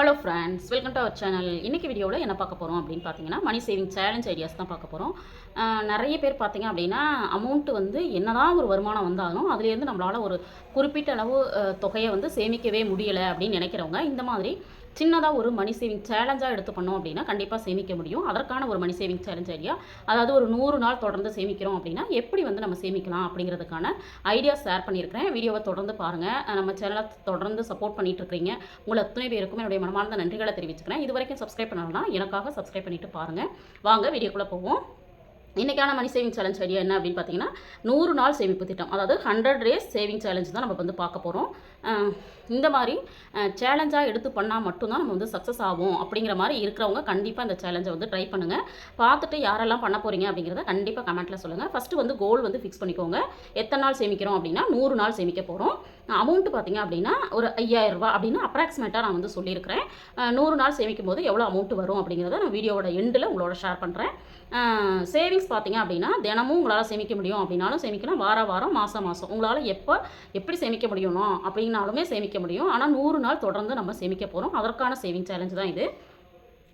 Hello friends, welcome to our channel. இன்றைக்கி வீடியோவில் என்ன பார்க்க போகிறோம் அப்படின்னு பார்த்தீங்கன்னா, மணி சேவிங் சேலஞ்ச் ஐடியாஸ் தான் பார்க்க போகிறோம். நிறைய பேர் பார்த்தீங்க அப்படின்னா, அமௌண்ட்டு வந்து என்னதான் ஒரு வருமானம் வந்தாலும் அதுலேருந்து நம்மளால் ஒரு குறிப்பிட்ட அளவு தொகையை வந்து சேமிக்கவே முடியலை அப்படின்னு நினைக்கிறவங்க, இந்த மாதிரி சின்னதாக ஒரு மணி சேவிங் சேலஞ்சாக எடுத்து பண்ணோம் அப்படின்னா கண்டிப்பாக சேமிக்க முடியும். அதற்கான ஒரு மணி சேவிங் சேலஞ்ச் ஐடியா, அதாவது ஒரு 100 நாள் தொடர்ந்து சேமிக்கிறோம் அப்படின்னா எப்படி வந்து நம்ம சேமிக்கலாம் அப்படிங்கிறதுக்கான ஐடியா ஷேர் பண்ணியிருக்கிறேன். வீடியோவை தொடர்ந்து பாருங்கள். நம்ம சேனலை தொடர்ந்து சப்போர்ட் பண்ணிட்டு இருக்கிறீங்க. உங்களை அத்தனை பேருக்கும் என்னுடைய மனமார்ந்த நன்றிகளை தெரிவிச்சுக்கிறேன். இது வரைக்கும் சப்ஸ்கிரைப் பண்ணலன்னா எனக்காக சப்ஸ்கிரைப் பண்ணிட்டு பாருங்கள். வாங்க வீடியோக்குள்ளே போவோம். இன்றைக்கான மணி சேவிங் சேலஞ்ச் ஐடியா என்ன அப்படின்னு பார்த்தீங்கன்னா, 100 நாள் சேமிப்பு திட்டம், அதாவது 100 டேஸ் சேவிங் சேலஞ்ச் தான் நம்ம வந்து பார்க்க போகிறோம். இந்த மாதிரி சேலஞ்சாக எடுத்து பண்ணால் மட்டும்தான் நம்ம வந்து சக்ஸஸ் ஆகும் அப்படிங்கிற மாதிரி இருக்கிறவங்க கண்டிப்பாக இந்த சேலஞ்சை வந்து ட்ரை பண்ணுங்கள். பார்த்துட்டு யாரெல்லாம் பண்ண போகிறீங்க அப்படிங்கிறத கண்டிப்பாக கமெண்ட்டில் சொல்லுங்கள். ஃபஸ்ட்டு வந்து கோல் வந்து ஃபிக்ஸ் பண்ணிக்கோங்க. எத்தனை நாள் சேமிக்கிறோம் அப்படின்னா 100 நாள் சேமிக்க போகிறோம். அமௌண்ட்டு பார்த்திங்க அப்படின்னா ஒரு 5000 ரூபா அப்படின்னு அப்ராக்சிமேட்டாக நான் வந்து சொல்லியிருக்கிறேன். 100 நாள் சேமிக்கும் போது எவ்வளோ அமௌண்ட் வரும் அப்படிங்கிறத நான் வீடியோவோட எண்டில் உங்களோட ஷேர் பண்ணுறேன். சேவிங்ஸ் பார்த்திங்க அப்படின்னா தினமும் உங்களால் சேமிக்க முடியும் அப்படின்னாலும் சேமிக்கலாம். வாரம் மாதம் உங்களால் எப்படி சேமிக்க முடியணும் அப்படின்னாலுமே சேமிக்க முடியும். ஆனால் 100 நாள் தொடர்ந்து நம்ம சேமிக்க போகிறோம். அதற்கான சேவிங் சேலஞ்ச் தான் இது.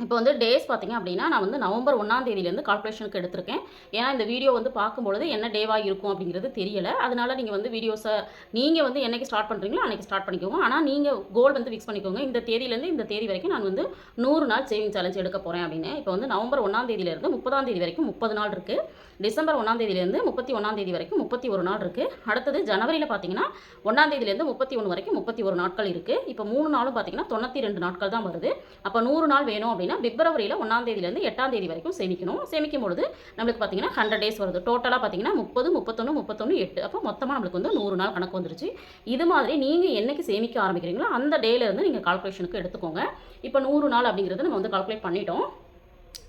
இப்போ வந்து டேஸ் பார்த்திங்க அப்படின்னா நான் வந்து நவம்பர் 1ஆம் தேதியிலேருந்து கால்குலேஷனுக்கு எடுத்திருக்கேன். ஏன்னா இந்த வீடியோ வந்து பார்க்கும்பொழுது என்ன டேவாக இருக்கும் அப்படிங்கிறது தெரியலை. அதனால் நீங்கள் வந்து வீடியோஸை நீங்கள் வந்து என்னைக்கு ஸ்டார்ட் பண்ணுறீங்களோ அன்றைக்கி ஸ்டார்ட் பண்ணிக்கோங்க. ஆனால் நீங்கள் கோல் வந்து ஃபிக்ஸ் பண்ணிக்கோங்க. இந்த தேதியிலேருந்து இந்த தேதி வரைக்கும் நான் வந்து 100 நாள் சேவிங் சேலஞ்ச் எடுக்க போகிறேன் அப்படின்னு. இப்போ வந்து நவம்பர் 1ஆம் தேதியிலேருந்து 30ஆம் தேதி வரைக்கும் 30 நாள் இருக்குது. டிசம்பர் 1ஆம் தேதியிலேருந்து 31ஆம் தேதி வரைக்கும் 31 நாள் இருக்குது. அடுத்தது ஜனவரியில் பார்த்தீங்கன்னா 1ஆம் தேதியிலேருந்து 31 வரைக்கும் 31 நாட்கள் இருக்குது. இப்போ 3 நாளும் பார்த்தீங்கன்னா 92 நாட்கள் தான் வருது. அப்போ 100 நாள் வேணும் அப்படின்னா பிப்ரவரியில் 1ஆம் தேதியிலேருந்து 8ஆம் தேதி வரைக்கும் சேமிக்கணும். சேமிக்கும் பொழுது நம்மளுக்கு பார்த்தீங்கன்னா 100 டேஸ் வருது. டோட்டலாக பார்த்தீங்கன்னா 30, 31, 8. அப்போ மொத்தமாக நம்மளுக்கு வந்து 100 நாள் கணக்கு வந்துருச்சு. இது மாதிரி நீங்கள் என்னைக்கு சேமிக்க ஆரம்பிக்கிறீங்களோ அந்த டேலேருந்து நீங்கள் கால்குலேஷனுக்கு எடுத்துக்கோங்க. இப்போ 100 நாள் அப்படிங்கிறது நம்ம வந்து கால்குலேட் பண்ணிட்டோம்.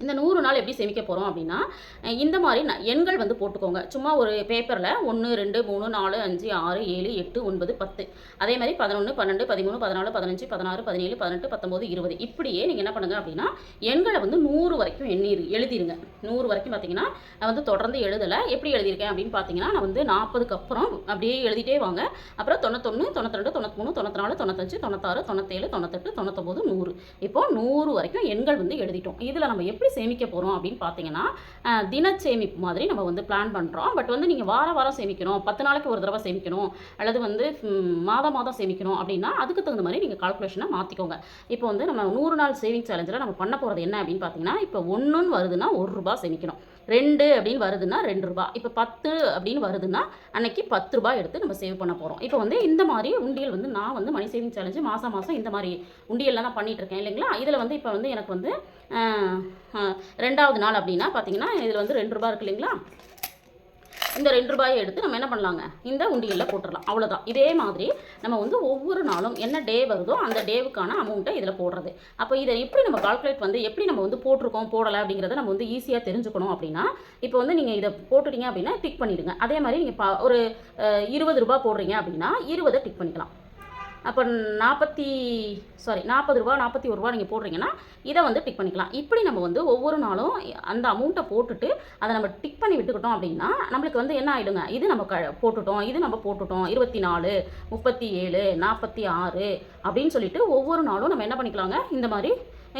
இந்த 100 நாள் எப்படி சேமிக்க போகிறோம் அப்படின்னா, இந்த மாதிரி எண்கள் வந்து போட்டுக்கோங்க. சும்மா ஒரு பேப்பரில் 1, 2, 3, 4, 5, 6, 7, 8, 9, 10. அதே மாதிரி 11, 12, 13, 14, 15, 16, 17, 18, 19, 20. இப்படியே நீங்கள் என்ன பண்ணுங்கள் அப்படின்னா எண்களை வந்து 100 வரைக்கும் எழுதிருங்க. 100 வரைக்கும் பார்த்தீங்கன்னா நான் வந்து தொடர்ந்து எழுதலை. எப்படி எழுதியிருக்கேன் அப்படின்னு பார்த்தீங்கன்னா, நான் வந்து 40க்கு அப்புறம் அப்படியே எழுதிட்டே வாங்க. அப்புறம் 91, 92, 93, 94, 95, 96, 97, 98, 99, 100. இப்போது 100 வரைக்கும் எண்கள் வந்து எழுதிட்டோம். இதில் நம்ம எப்படி சேமிக்க போகிறோம் அப்படின்னு பார்த்தீங்கன்னா, தின சேமிப்பு மாதிரி நம்ம வந்து பிளான் பண்ணுறோம். பட் வந்து நீங்கள் வாரம் சேமிக்கணும், 10 நாளைக்கு ஒரு தடவை சேமிக்கணும், அல்லது வந்து மாதம் சேமிக்கணும் அப்படின்னா அதுக்கு தகுந்த மாதிரி நீங்கள் கால்குலேஷனை மாற்றிக்கோங்க. இப்போ வந்து நம்ம 100 நாள் சேவிங் சேலஞ்சில் நம்ம பண்ண போகிறது என்ன அப்படின்னு பார்த்தீங்கன்னா, இப்போ 1ன்னு வருதுன்னா ₹1 சேமிக்கணும், 2 அப்படின்னு வருதுன்னா ₹2, இப்போ 10 அப்படின்னு வருதுன்னா அன்னைக்கு ₹10 எடுத்து நம்ம சேவ் பண்ண போகிறோம். இப்போ வந்து இந்த மாதிரி உண்டியல் வந்து நான் வந்து மணி சேவிங் சேலஞ்சு மாதம் இந்த மாதிரி உண்டியல்லாம் நான் பண்ணிகிட்டு இருக்கேன் இல்லைங்களா. இதில் வந்து இப்போ வந்து எனக்கு வந்து 2வது நாள் அப்படின்னா பார்த்தீங்கன்னா இதில் வந்து ₹2 இருக்கு இல்லைங்களா. இந்த ₹2 எடுத்து நம்ம என்ன பண்ணலாங்க, இந்த உண்டியலில் போட்டுடலாம். அவ்வளோதான். இதே மாதிரி நம்ம வந்து ஒவ்வொரு நாளும் என்ன டே வருதோ அந்த டேவுக்கான அமௌண்ட்டை இதில் போடுறது. அப்போ இதை எப்படி நம்ம கால்குலேட் வந்து எப்படி நம்ம வந்து போட்டிருக்கோம் போடலை அப்படிங்கிறத நம்ம வந்து ஈஸியாக தெரிஞ்சுக்கணும் அப்படின்னா, இப்போ வந்து நீங்கள் இதை போட்டுட்டீங்க அப்படின்னா டிக் பண்ணிவிடுங்க. அதே மாதிரி நீங்கள் ஒரு ₹20 போடுறீங்க அப்படின்னா 20 டிக் பண்ணிக்கலாம். அப்போ ₹40 41 நீங்கள் போடுறீங்கன்னா இதை வந்து டிக் பண்ணிக்கலாம். இப்படி நம்ம வந்து ஒவ்வொரு நாளும் அந்த அமௌண்ட்டை போட்டுட்டு அதை நம்ம டிக் பண்ணி விட்டுக்கிட்டோம் அப்படின்னா நம்மளுக்கு வந்து என்ன ஆகிடுங்க, இது நம்ம போட்டுட்டோம் 24, 37, 46 அப்படின்னு சொல்லிட்டு ஒவ்வொரு நாளும் நம்ம என்ன பண்ணிக்கலாங்க. இந்த மாதிரி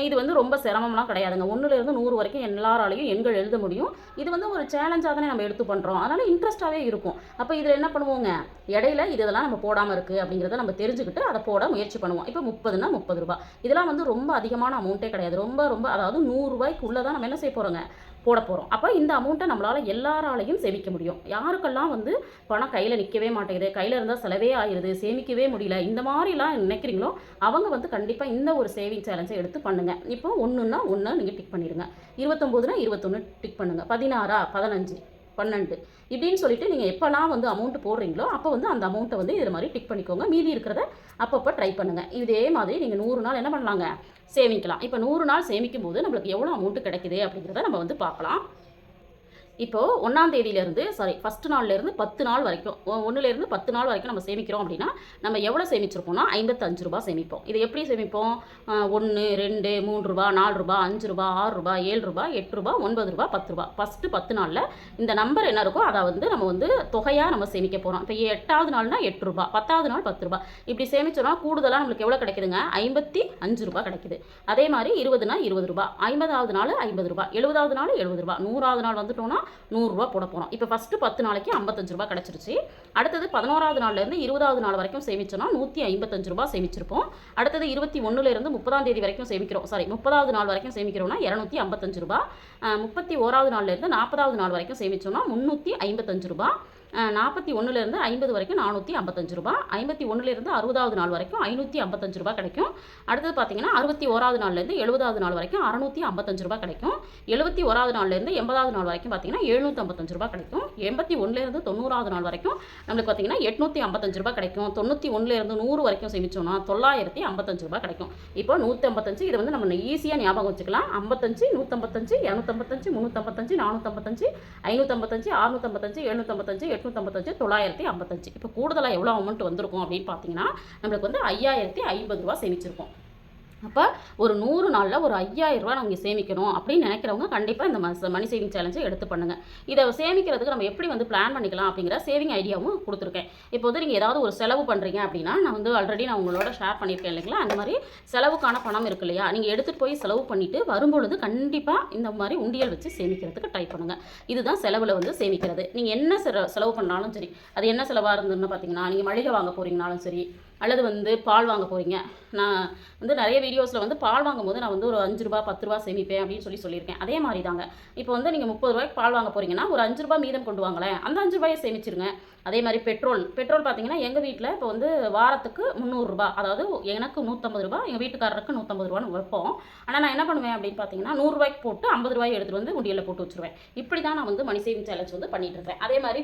இது வந்து ரொம்ப சிரமம்லாம் கிடையாதுங்க. 1லேருந்து 100 வரைக்கும் எல்லாராலையும் எண்கள் எழுத முடியும். இது வந்து ஒரு சேலஞ்சாக தானே நம்ம எடுத்து பண்ணுறோம். அதனால் இன்ட்ரெஸ்ட்டாகவே இருக்கும். அப்போ இதில் என்ன பண்ணுவோங்க, இடையில இதெல்லாம் நம்ம போடாமல் இருக்குது அப்படிங்கிறத நம்ம தெரிஞ்சுக்கிட்டு அதை போட முயற்சி பண்ணுவோம். இப்போ 30ன்னா ₹30. இதெல்லாம் வந்து ரொம்ப அதிகமான அமௌண்ட்டே கிடையாது. ரொம்ப அதாவது ₹100 தான் நம்ம என்ன செய்ய போகிறோங்க, போட போகிறோம். அப்போ இந்த அமௌண்ட்டை நம்மளால் எல்லாராலையும் சேமிக்க முடியும். யாருக்கெல்லாம் வந்து பணம் கையில் நிற்கவே மாட்டேங்குது, கையில் இருந்தால் செலவே ஆகிடுது, சேமிக்கவே முடியல, இந்த மாதிரிலாம் நினைக்கிறீங்களோ அவங்க வந்து கண்டிப்பாக இந்த ஒரு சேவிங் சேலஞ்சை எடுத்து பண்ணுங்கள். இப்போ 1ன்னா 1 நீங்கள் டிக் பண்ணிடுங்க, 29னா 21 டிக் பண்ணுங்கள், 16, 15, 12 இப்படின்னு சொல்லிட்டு நீங்கள் எப்போல்லாம் வந்து அமௌண்ட்டு போடுறீங்களோ அப்போ வந்து அந்த அமௌண்ட்டை வந்து இது மாதிரி டிக் பண்ணிக்கோங்க. மீதி இருக்கிறத அப்பப்போ ட்ரை பண்ணுங்கள். இதே மாதிரி நீங்கள் 100 நாள் என்ன பண்ணலாங்க, சேமிக்கலாம். இப்போ 100 நாள் சேமிக்கும் போது நம்மளுக்கு எவ்வளோ அமௌண்ட்டு கிடைக்குது அப்படிங்கிறத நம்ம வந்து பார்க்கலாம். இப்போது 1ஆம் தேதியிலேருந்து ஃபஸ்ட்டு நாள்லேருந்து 10 நாள் வரைக்கும் 1லேருந்து 10 நாள் வரைக்கும் நம்ம சேமிக்கிறோம் அப்படின்னா நம்ம எவ்வளோ சேமிச்சிருப்போம்னா ரூ. 55 சேமிப்போம். இதை எப்படி சேமிப்போம்? 1 2 3 ரூபா 4 ரூபா 5 ரூபா 6 ரூபா 7 ரூபா 8 ரூபா 9 ரூபா 10 ரூபா ஃபஸ்ட்டு 10 நாளில் இந்த நம்பர் என்ன இருக்கோ அதை வந்து நம்ம வந்து தொகையாக நம்ம சேமிக்க போகிறோம். இப்போ 8ஆவது நாள்னா 8 ரூபா, 10ஆவது நாள் 10 ரூபா, இப்படி சேமிச்சோம்னா கூடுதலாக நம்மளுக்கு எவ்வளோ கிடைக்குதுங்க? 55 ரூபா கிடைக்குது. அதே மாதிரி 20னா 20 ரூபா, 50ஆவது நாள் 50 ரூபா, 70ஆவது நாள் 70 ரூபா, 100ஆவது நாள் வந்துட்டோம்னா 100 ரூபா போட போகிறோம். இப்போ ஃபஸ்ட்டு 10 நாளைக்கு 55 ரூபா கிடச்சிருச்சு. அடுத்தது 11ஆவது நாள்லேருந்து 20ஆவது நாள் வரைக்கும் சேமிச்சோன்னா 155 ரூபா சேமிச்சிருப்போம். அடுத்தது 21லேருந்து 30ஆம் தேதி வரைக்கும் சேமிக்கிறோம். 30ஆவது நாள் வரைக்கும் சேமிக்கிறோம்னா 255 ரூபா. 31ஆவது நாள்லேருந்து 40ஆவது நாள் வரைக்கும் சேமிச்சோம்னா 355 ரூபா. 41லேருந்து 50 வரைக்கும் 455 ரூபா. 51லேருந்து 60ஆவது நாள் வரைக்கும் 555 ரூபா கிடைக்கும். அடுத்தது பார்த்தீங்கன்னா 61ஆவது நாள்லேருந்து 70ஆவது நாள் வரைக்கும் 655 ரூபா கிடைக்கும். 71ஆவது நாள்லேருந்து 80ஆவது நாள் வரைக்கும் பார்த்தீங்கன்னா 755 ரூபா கிடைக்கும். 81லேருந்து 90ஆவது நாள் வரைக்கும் நம்மளுக்கு பார்த்தீங்கன்னா 855 ரூபா கிடைக்கும். 91லேருந்து 100 வரைக்கும் சேமிச்சோம்னா 955 ரூபா கிடைக்கும். இப்போ 155 இதை வந்து நம்ம ஈஸியாக ஞாபகம் வச்சுக்கலாம். 55 155 255 355 455 555 655 755 855 955. இப்போ கூடுதலாக எவ்வளோ அமௌண்ட் வந்திருக்கும் அப்படின்னு பார்த்தீங்கன்னா நம்மளுக்கு வந்து 5050 ரூபா சேமிச்சிருக்கோம். அப்போ ஒரு 100 நாளில் ஒரு 5000 ரூபா நம்ம சேமிக்கணும் அப்படின்னு நினைக்கிறவங்க கண்டிப்பாக இந்த மணி சேவிங் சேலஞ்சை எடுத்து பண்ணுங்கள். இதை சேமிக்கிறதுக்கு நம்ம எப்படி வந்து பிளான் பண்ணிக்கலாம் அப்படிங்கிற சேவிங் ஐடியாவும் கொடுத்துருக்கேன். இப்போ வந்து நீங்கள் ஏதாவது ஒரு செலவு பண்ணுறீங்க அப்படின்னா நான் வந்து ஆல்ரெடி நான் உங்களோட ஷேர் பண்ணியிருக்கேன் இல்லைங்களா? அந்த மாதிரி செலவுக்கான பணம் இருக்கு இல்லையா? நீங்கள் எடுத்துகிட்டு போய் செலவு பண்ணிவிட்டு வரும்பொழுது கண்டிப்பாக இந்த மாதிரி உண்டியல் வச்சு சேமிக்கிறதுக்கு ட்ரை பண்ணுங்கள். இதுதான் செலவில் வந்து சேமிக்கிறது. நீங்கள் என்ன செலவு பண்ணாலும் சரி, அது என்ன செலவாக இருந்ததுன்னு பார்த்தீங்கன்னா நீங்கள் மளிகை வாங்க போகிறீங்கனாலும் சரி, அல்லது வந்து பால் வாங்க போகிறீங்க. நான் வந்து நிறைய வீடியோஸில் வந்து பால் வாங்கும்போது நான் வந்து ஒரு 5 ரூபா 10 ரூபா சேமிப்பேன் அப்படின்னு சொல்லியிருக்கேன். அதே மாதிரி தாங்க இப்போ வந்து நீங்கள் 30 ரூபாய்க்கு பால் வாங்க போகிறீங்கன்னா ஒரு 5 ரூபா மீதம் கொண்டு வாங்களேன், அந்த 5 ரூபாயை சேமிச்சிருங்க. அதே மாதிரி பெட்ரோல் பார்த்தீங்கன்னா எங்கள் வீட்டில் இப்போ வந்து வாரத்துக்கு 300 ரூபா, அதாவது எனக்கு 150 ரூபா, எங்கள் வீட்டுக்காரருக்கு 150 ரூபான்னு வைப்போம். ஆனால் நான் என்ன பண்ணுவேன் அப்படின்னு பார்த்தீங்கன்னா 100 ரூபாய்க்கு போட்டு 50 ரூபாய் எடுத்துகிட்டு வந்து உண்டியலில் போட்டு வச்சுருவேன். இப்படி தான் நான் வந்து மணி சேவிங் சேலஞ்ச் வந்து பண்ணிட்டு இருக்கேன். அதே மாதிரி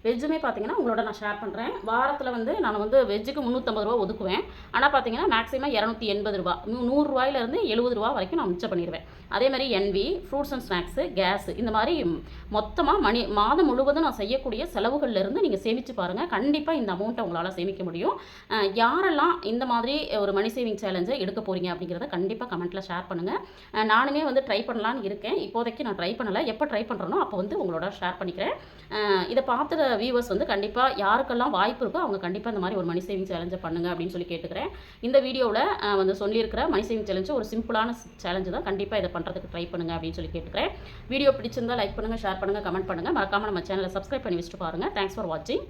வெஜ்ஜுமே பார்த்தீங்கன்னா உங்களோட நான் ஷேர் பண்ணுறேன். வாரத்தில் வந்து நான் வந்து வெஜ்ஜுக்கு 350 ரூபா ஒதுக்குவேன். ஆனால் பார்த்தீங்கன்னா மேக்ஸிமம் 280 ரூபா, 100 ரூபாயிலேருந்து 70 ரூபா வரைக்கும் நான் மிச்சம் பண்ணிடுவேன். அதே மாதிரி என்வி, ஃப்ரூட்ஸ் அண்ட் ஸ்நாக்ஸு, கேஸு, இந்த மாதிரி மொத்தமாக மாதம் முழுவதும் நான் செய்யக்கூடிய செலவுகள்லேருந்து நீங்கள் சேமித்து பாருங்கள். கண்டிப்பாக இந்த அமௌண்ட்டை உங்களால் சேமிக்க முடியும். யாரெல்லாம் இந்த மாதிரி ஒரு மணி சேவிங் சேலஞ்சை எடுக்க போகிறீங்க அப்படிங்கிறத கண்டிப்பாக கமெண்ட்டில் ஷேர் பண்ணுங்கள். நானுமே வந்து ட்ரை பண்ணலான்னு இருக்கேன். இப்போதைக்கு நான் ட்ரை பண்ணலை. எப்போ ட்ரை பண்ணுறேனோ அப்போ வந்து உங்களோட ஷேர் பண்ணிக்கிறேன். இதை பார்த்துற வியூவர்ஸ் வந்து கண்டிப்பாக யாருக்கெல்லாம் வாய்ப்பு இருக்கோ அவங்க கண்டிப்பாக இந்த மாதிரி ஒரு மணி சேவிங் சேலஞ்சை பண்ணுங்கள் அப்படின்னு சொல்லி கேட்டுக்கிறேன். இந்த வீடியோவில் வந்து சொல்லியிருக்கிற மணி சேவிங் சேலஞ்சு ஒரு சிம்பிளான சேலஞ்சு தான். கண்டிப்பாக இதை பண்ணுறதுக்கு ட்ரை பண்ணுங்கள் அப்படின்னு சொல்லி கேட்டுக்கிறேன். வீடியோ பிடிச்சிருந்தா லைக் பண்ணுங்கள், ஷேர் பண்ணுங்கள், கமெண்ட் பண்ணுங்கள். மறக்காமல் நம்ம சேனலை சப்ஸ்கிரைப் பண்ணி வச்சுட்டு பாருங்கள். தேங்க்ஸ் ஃபார் வாட்சிங்.